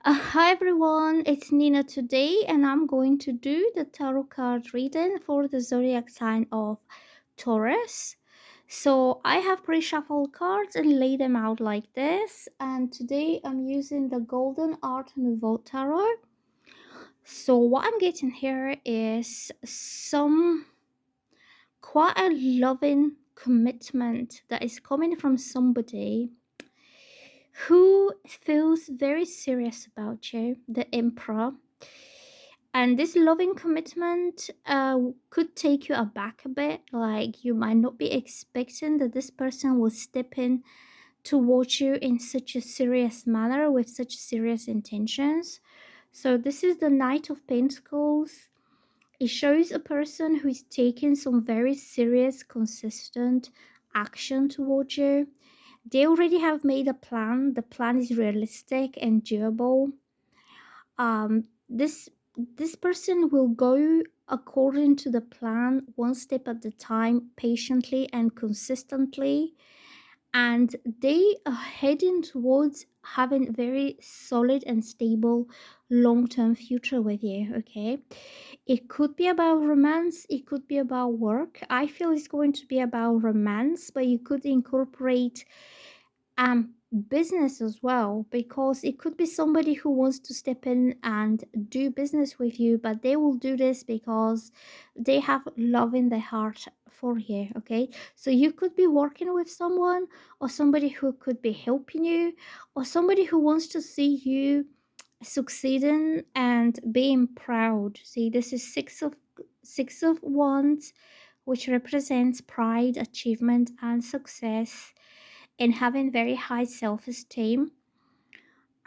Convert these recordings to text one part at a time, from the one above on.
Hi everyone, it's Nina today, and I'm going to do the tarot card reading for the zodiac sign of Taurus. So I have pre-shuffled cards and laid them out like this, and today I'm using the Golden Art Nouveau Tarot. So what I'm getting here is some quite a loving commitment that is coming from somebody who feels very serious about you, the Emperor. And this loving commitment could take you aback a bit. Like you might not be expecting that this person will step in towards you in such a serious manner with such serious intentions. So, this is the Knight of Pentacles. It shows a person who is taking some very serious, consistent action towards you. They already have made a plan. The plan is realistic and doable. This person will go according to the plan, one step at a time, patiently and consistently, and they are heading towards having very solid and stable long-term future with you. Okay, it could be about romance, it could be about work. I feel it's going to be about romance, but you could incorporate business as well, because it could be somebody who wants to step in and do business with you, but they will do this because they have love in their heart for you. Okay, so you could be working with someone, or somebody who could be helping you, or somebody who wants to see you succeeding and being proud. See, this is six of wands, which represents pride, achievement and success, and having very high self-esteem.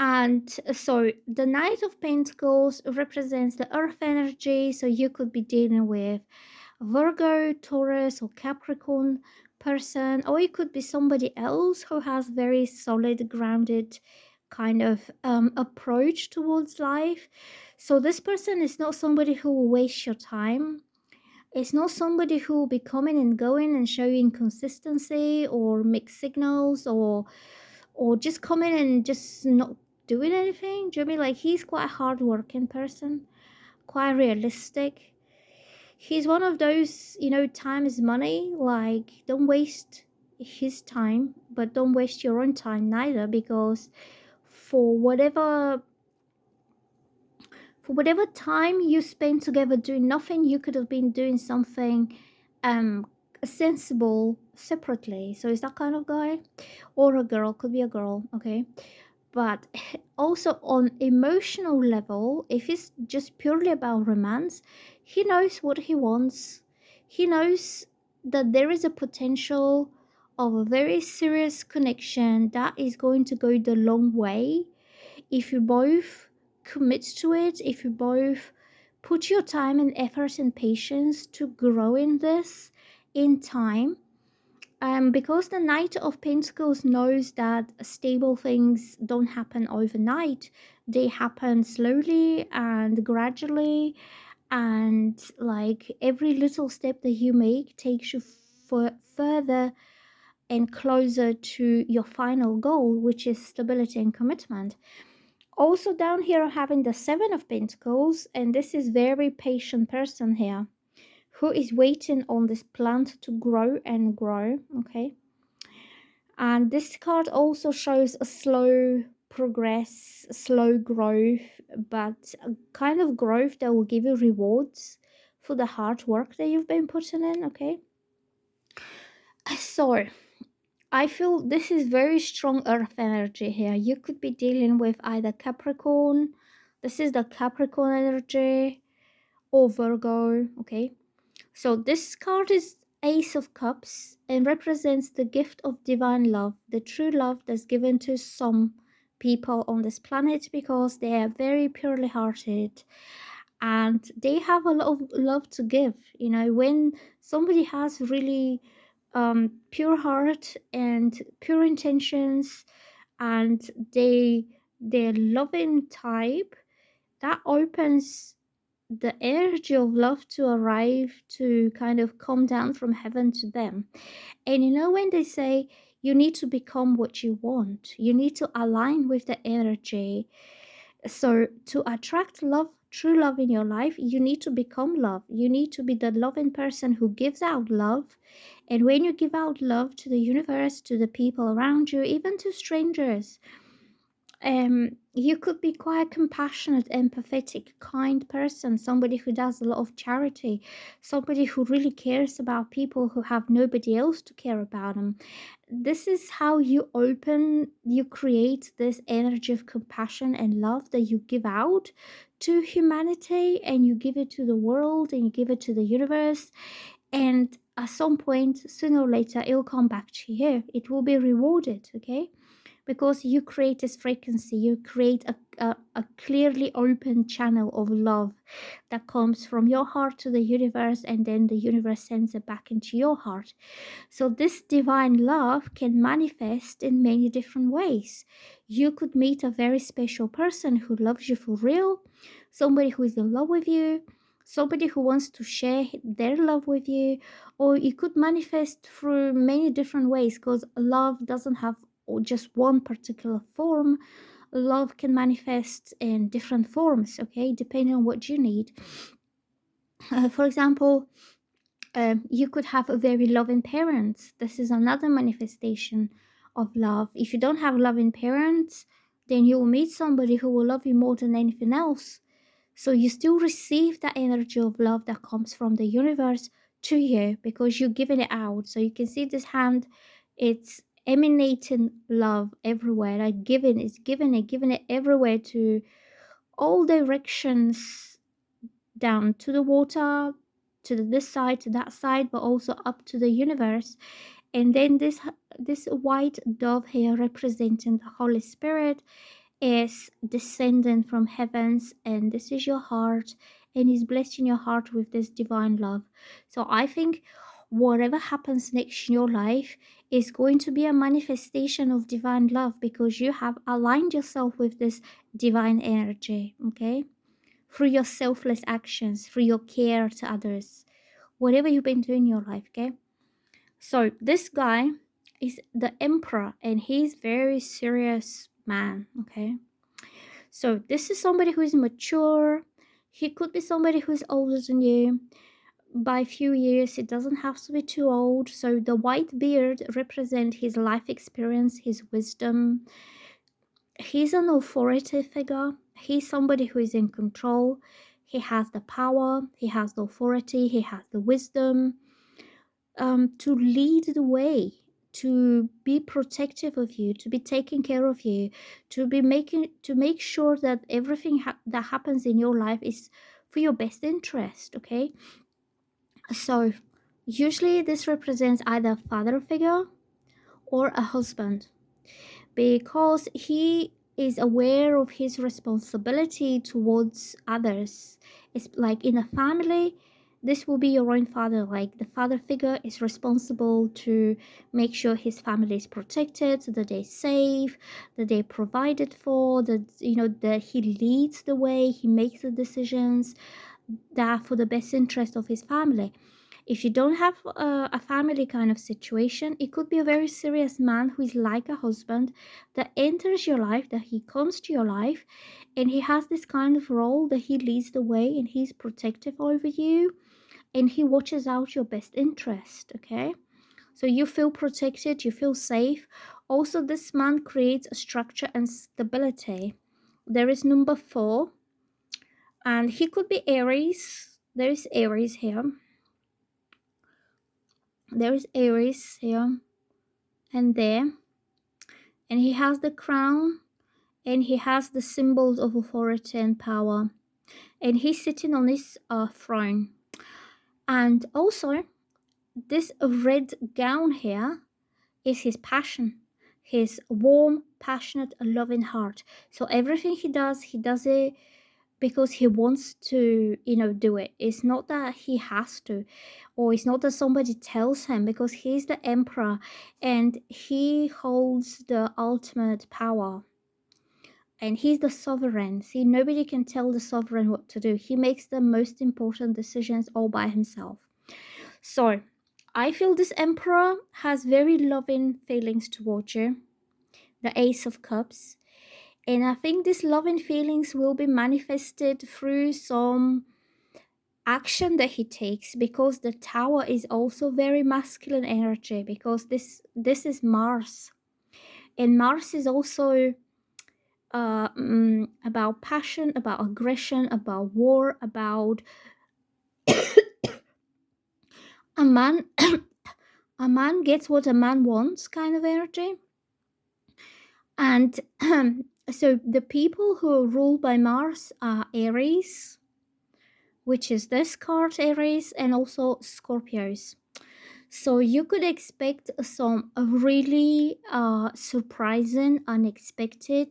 And so the Knight of Pentacles represents the earth energy, so you could be dealing with Virgo, Taurus or Capricorn person, or it could be somebody else who has very solid, grounded kind of approach towards life. So this person is not somebody who will waste your time. It's not somebody who will be coming and going and showing consistency or mixed signals, or just coming and just not doing anything. Do you know what I mean? Like, he's quite a hard-working person, quite realistic. He's one of those, time is money. Like, don't waste his time, but don't waste your own time neither, because for whatever for whatever time you spend together doing nothing, you could have been doing something um sensible separately. So is that kind of guy, or a girl, could be a girl. Okay, but also on emotional level, if it's just purely about romance, he knows what he wants. He knows that there is a potential of a very serious connection that is going to go the long way if you both commit to it, if you both put your time and effort and patience to grow in this in time. Because the Knight of Pentacles knows that stable things don't happen overnight, they happen slowly and gradually, and like every little step that you make takes you further and closer to your final goal, which is stability and commitment. Also down here having the Seven of Pentacles, and this is very patient person here who is waiting on this plant to grow and grow. Okay, and this card also shows a slow progress, slow growth, but a kind of growth that will give you rewards for the hard work that you've been putting in. Okay, so I feel this is very strong earth energy here. You could be dealing with either Capricorn, this is the Capricorn energy, or Virgo. Okay, so this card is Ace of Cups and represents the gift of divine love, the true love that's given to some people on this planet, because they are very purely hearted and they have a lot of love to give. When somebody has really pure heart and pure intentions, and they're loving type, that opens the energy of love to arrive, to kind of come down from heaven to them. And when they say you need to become what you want, you need to align with the energy, So to attract love, true love in your life, you need to become love. You need to be the loving person who gives out love. And when you give out love to the universe, to the people around you, even to strangers, you could be quite a compassionate, empathetic, kind person, somebody who does a lot of charity, somebody who really cares about people who have nobody else to care about them. This is how you create this energy of compassion and love that you give out to humanity, and you give it to the world, and you give it to the universe. And at some point, sooner or later, it will come back to you. It will be rewarded, okay? Because you create this frequency, you create a clearly open channel of love that comes from your heart to the universe, and then the universe sends it back into your heart. So this divine love can manifest in many different ways. You could meet a very special person who loves you for real, somebody who is in love with you, somebody who wants to share their love with you, or it could manifest through many different ways, because love doesn't have just one particular form. Love can manifest in different forms, okay, depending on what you need. For example, you could have a very loving parents. This is another manifestation of love. If you don't have loving parents, then you will meet somebody who will love you more than anything else. So you still receive that energy of love that comes from the universe to you, because you're giving it out. So you can see this hand, it's emanating love everywhere. Like giving it everywhere, to all directions, down to the water, to this side, to that side, but also up to the universe. And then this white dove here, representing the Holy Spirit, is descending from heavens, and this is your heart, and he's blessing your heart with this divine love. So I think whatever happens next in your life is going to be a manifestation of divine love, because you have aligned yourself with this divine energy, okay, through your selfless actions, through your care to others, whatever you've been doing in your life, okay. So this guy is the emperor, and he's very serious man, okay. So this is somebody who is mature. He could be somebody who is older than you by a few years. It doesn't have to be too old. So the white beard represents his life experience, his wisdom. He's an authority figure. He's somebody who is in control. He has the power, he has the authority, he has the wisdom, to lead the way, to be protective of you, to be taking care of you, to make sure that everything that happens in your life is for your best interest, okay. So usually this represents either a father figure or a husband, because he is aware of his responsibility towards others. It's like in a family, this will be your own father. Like the father figure is responsible to make sure his family is protected, that they're safe, that they're provided for, that that he leads the way, he makes the decisions that for the best interest of his family. If you don't have a family kind of situation, it could be a very serious man who is like a husband that enters your life, that he comes to your life, and he has this kind of role that he leads the way, and he's protective over you, and he watches out your best interest, okay? So you feel protected, you feel safe. Also, this man creates a structure and stability. There is number 4, and he could be Aries. There is Aries here. There is Aries here and there, and he has the crown, and he has the symbols of authority and power, and he's sitting on his throne. And also, this red gown here is his passion, his warm, passionate, loving heart. So everything he does it because he wants to, do it. It's not that he has to, or it's not that somebody tells him, because he's the emperor and he holds the ultimate power. And he's the sovereign. See, nobody can tell the sovereign what to do. He makes the most important decisions all by himself. So, I feel this emperor has very loving feelings towards you. The Ace of Cups. And I think these loving feelings will be manifested through some action that he takes, because the Tower is also very masculine energy, because this is Mars, and Mars is also about passion, about aggression, about war, about a man a man gets what a man wants kind of energy. And so the people who are ruled by Mars are Aries, which is this card, Aries, and also Scorpios. So you could expect some really surprising, unexpected,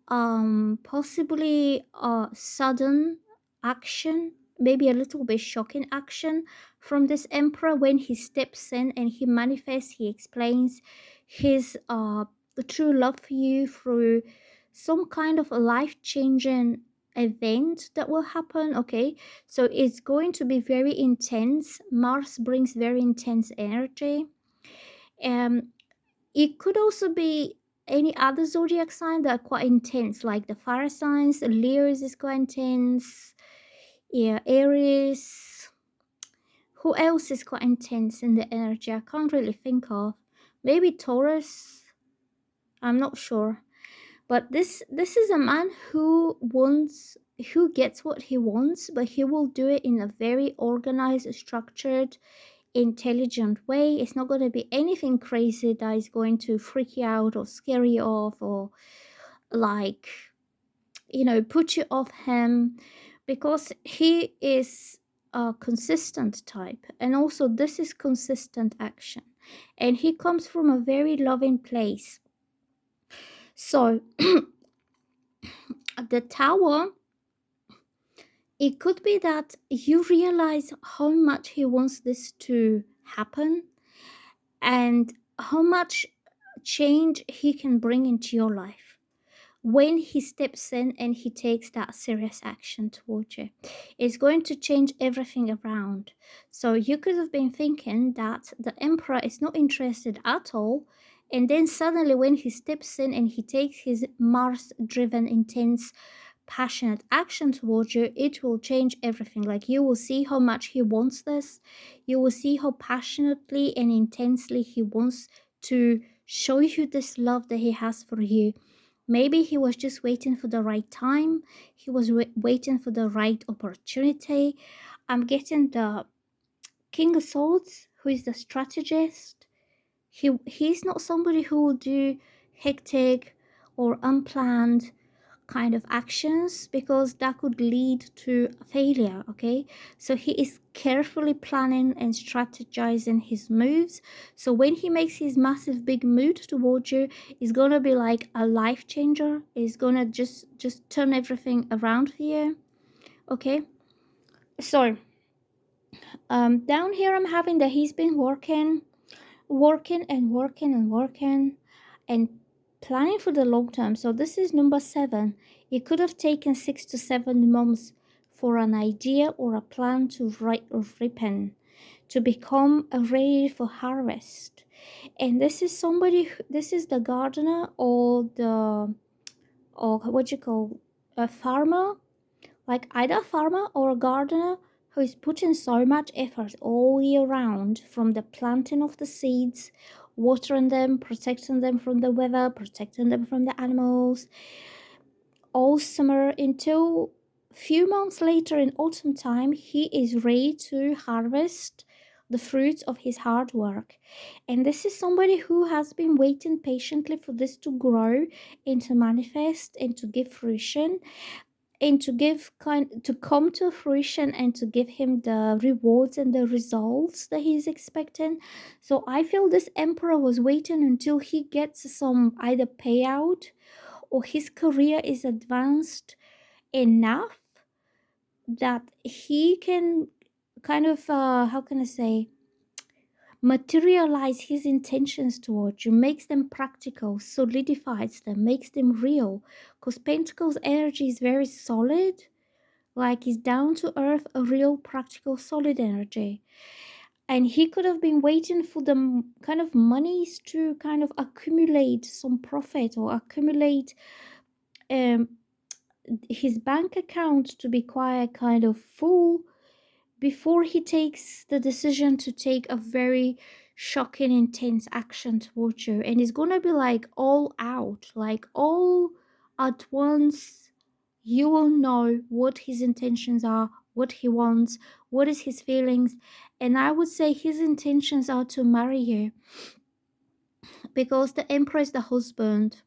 possibly sudden action, maybe a little bit shocking action from this emperor when he steps in and he manifests, he explains his true love for you through some kind of a life-changing event that will happen. Okay, so it's going to be very intense. Mars brings very intense energy. um it could also be any other zodiac sign that are quite intense, like the fire signs. Leo is quite intense. Yeah, Aries. Who else is quite intense in the energy? I can't really think of. Maybe Taurus. I'm not sure. But this is a man who gets what he wants, but he will do it in a very organized, structured, intelligent way. It's not going to be anything crazy that is going to freak you out or scare you off, or like, put you off him, because he is a consistent type. And also, this is consistent action. And he comes from a very loving place. So, the Tower, it could be that you realize how much he wants this to happen, and how much change he can bring into your life when he steps in and he takes that serious action towards you. It's going to change everything around. So you could have been thinking that the emperor is not interested at all, and then suddenly when he steps in and he takes his Mars driven intense passionate action towards you, it will change everything. Like, you will see how much he wants this. You will see how passionately and intensely he wants to show you this love that he has for you. Maybe he was just waiting for the right time. He was waiting for the right opportunity. I'm getting the King of Swords, who is the strategist. He's not somebody who will do hectic or unplanned kind of actions, because that could lead to failure. Okay, so he is carefully planning and strategizing his moves, so when he makes his massive big move towards you, it's gonna be like a life changer. It's gonna just turn everything around for you. Okay, so down here I'm having that he's been working and planning for the long term. So this is number 7. It could have taken 6 to 7 months for an idea or a plan to ripen, to become ready for harvest. And this is this is the gardener, or what you call a farmer, like either a farmer or a gardener who is putting so much effort all year round, from the planting of the seeds, watering them, protecting them from the weather, protecting them from the animals, all summer, until few months later in autumn time, he is ready to harvest the fruits of his hard work. And this is somebody who has been waiting patiently for this to grow and to manifest and to give fruition, and to come to fruition, and to give him the rewards and the results that he's expecting. So I feel this emperor was waiting until he gets some either payout, or his career is advanced enough that he can kind of how can I say, materialize his intentions towards you, makes them practical, solidifies them, makes them real. Because Pentacles energy is very solid, like is down to earth, a real practical solid energy. And he could have been waiting for the kind of monies to kind of accumulate some profit, or accumulate um, his bank account to be quite kind of full before he takes the decision to take a very shocking, intense action towards you. And it's gonna be like all out, like all at once. You will know what his intentions are, what he wants, what is his feelings. And I would say his intentions are to marry you because the emperor is the husband.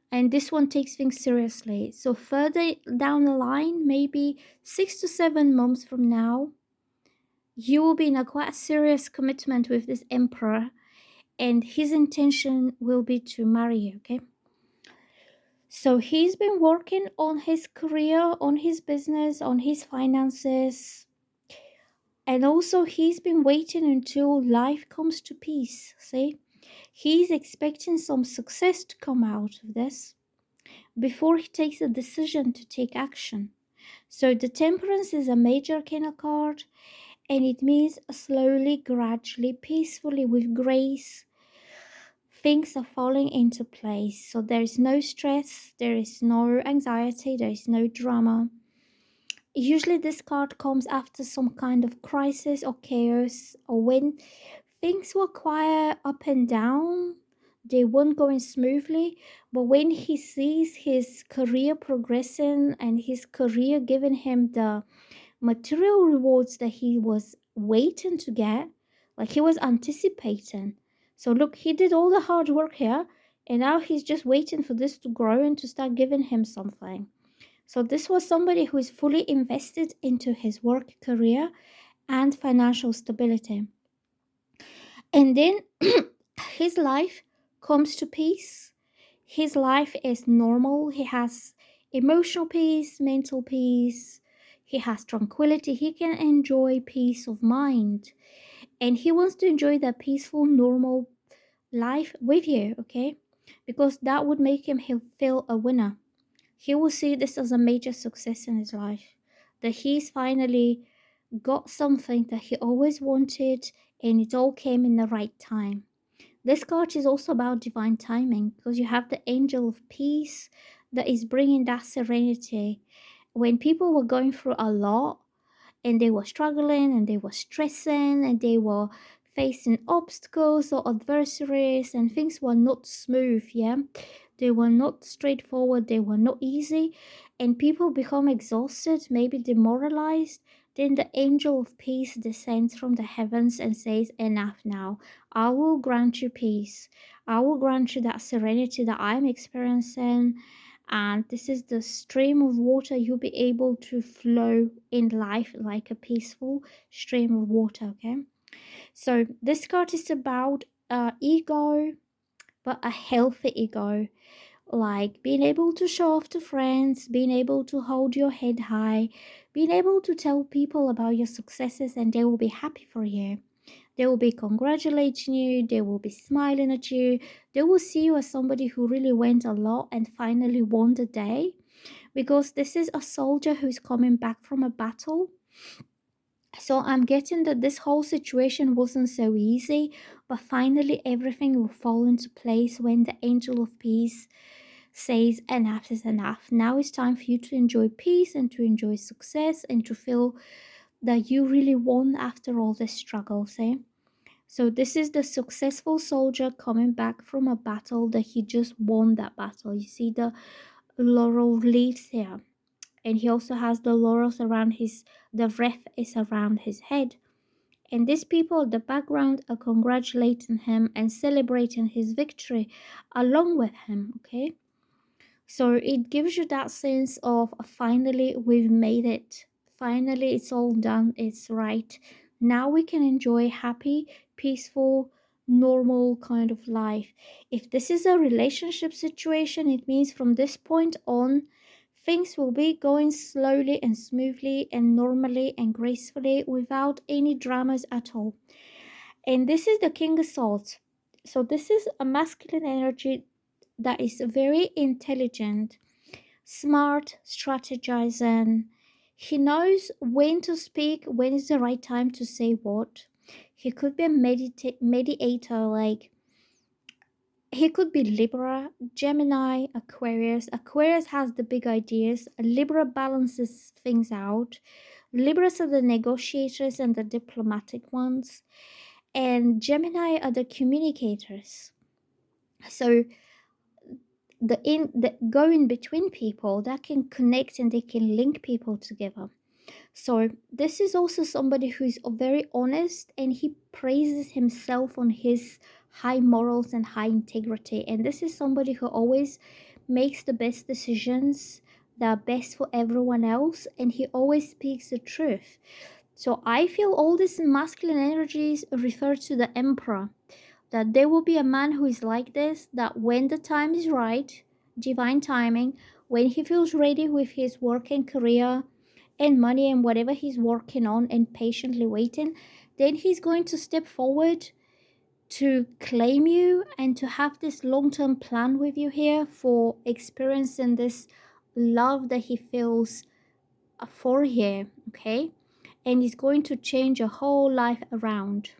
And this one takes things seriously. So further down the line, maybe 6 to 7 months from now, you will be in a quite serious commitment with this emperor, and his intention will be to marry you. Okay, so he's been working on his career, on his business, on his finances, and also he's been waiting until life comes to peace. See, he's expecting some success to come out of this before he takes a decision to take action. So the temperance is a major arcana card, and it means slowly, gradually, peacefully, with grace, things are falling into place. So there is no stress, there is no anxiety, there is no drama. Usually, this card comes after some kind of crisis or chaos, or when things were quite up and down, they weren't going smoothly. But when he sees his career progressing and his career giving him the material rewards that he was waiting to get, like he was anticipating. So, look, he did all the hard work here, and now he's just waiting for this to grow and to start giving him something. So, this was somebody who is fully invested into his work career and financial stability. And then his life comes to peace. His life is normal. He has emotional peace, mental peace. He has tranquility. He can enjoy peace of mind. And he wants to enjoy that peaceful, normal life with you, okay? Because that would make him feel a winner. He will see this as a major success in his life. That he's finally got something that he always wanted, and it all came in the right time. This card is also about divine timing because you have the angel of peace that is bringing that serenity. When people were going through a lot and they were struggling and they were stressing and they were facing obstacles or adversaries and things were not smooth, yeah, they were not straightforward, they were not easy, and people become exhausted, maybe demoralized. Then the angel of peace descends from the heavens and says, enough now. I will grant you peace. I will grant you that serenity that I'm experiencing, and this is the stream of water. You'll be able to flow in life like a peaceful stream of water. Okay, so this card is about ego, but a healthy ego, like being able to show off to friends, being able to hold your head high, being able to tell people about your successes, and they will be happy for you. They will be congratulating you, they will be smiling at you, they will see you as somebody who really went a lot and finally won the day, because this is a soldier who's coming back from a battle. So I'm getting that this whole situation wasn't so easy, but finally everything will fall into place when the angel of peace says enough is enough. Now it's time for you to enjoy peace and to enjoy success and to feel that you really won after all this struggle. See? So this is the successful soldier coming back from a battle that he just won that battle. You see the laurel leaves here. And he also has the laurels around the wreath is around his head. And these people at the background are congratulating him and celebrating his victory along with him, okay? So it gives you that sense of finally we've made it. Finally it's all done. It's right. Now we can enjoy happy, peaceful, normal kind of life. If this is a relationship situation, it means from this point on, things will be going slowly and smoothly and normally and gracefully without any dramas at all. And this is the King of Swords. So this is a masculine energy that is very intelligent, smart, strategizing. He knows when to speak, when is the right time to say what. He could be a mediator, like He could be Libra, Gemini, Aquarius. Aquarius has the big ideas. Libra balances things out. Libras are the negotiators and the diplomatic ones, and Gemini are the communicators. So the go in between people that can connect and they can link people together. So this is also somebody who's very honest, and he praises himself on his high morals and high integrity. And this is somebody who always makes the best decisions that are best for everyone else, and he always speaks the truth. So I feel all these masculine energies refer to the emperor, that there will be a man who is like this, that when the time is right, divine timing, when he feels ready with his work and career and money and whatever he's working on and patiently waiting, then he's going to step forward to claim you and to have this long-term plan with you here for experiencing this love that he feels for here, okay? And he's going to change your whole life around.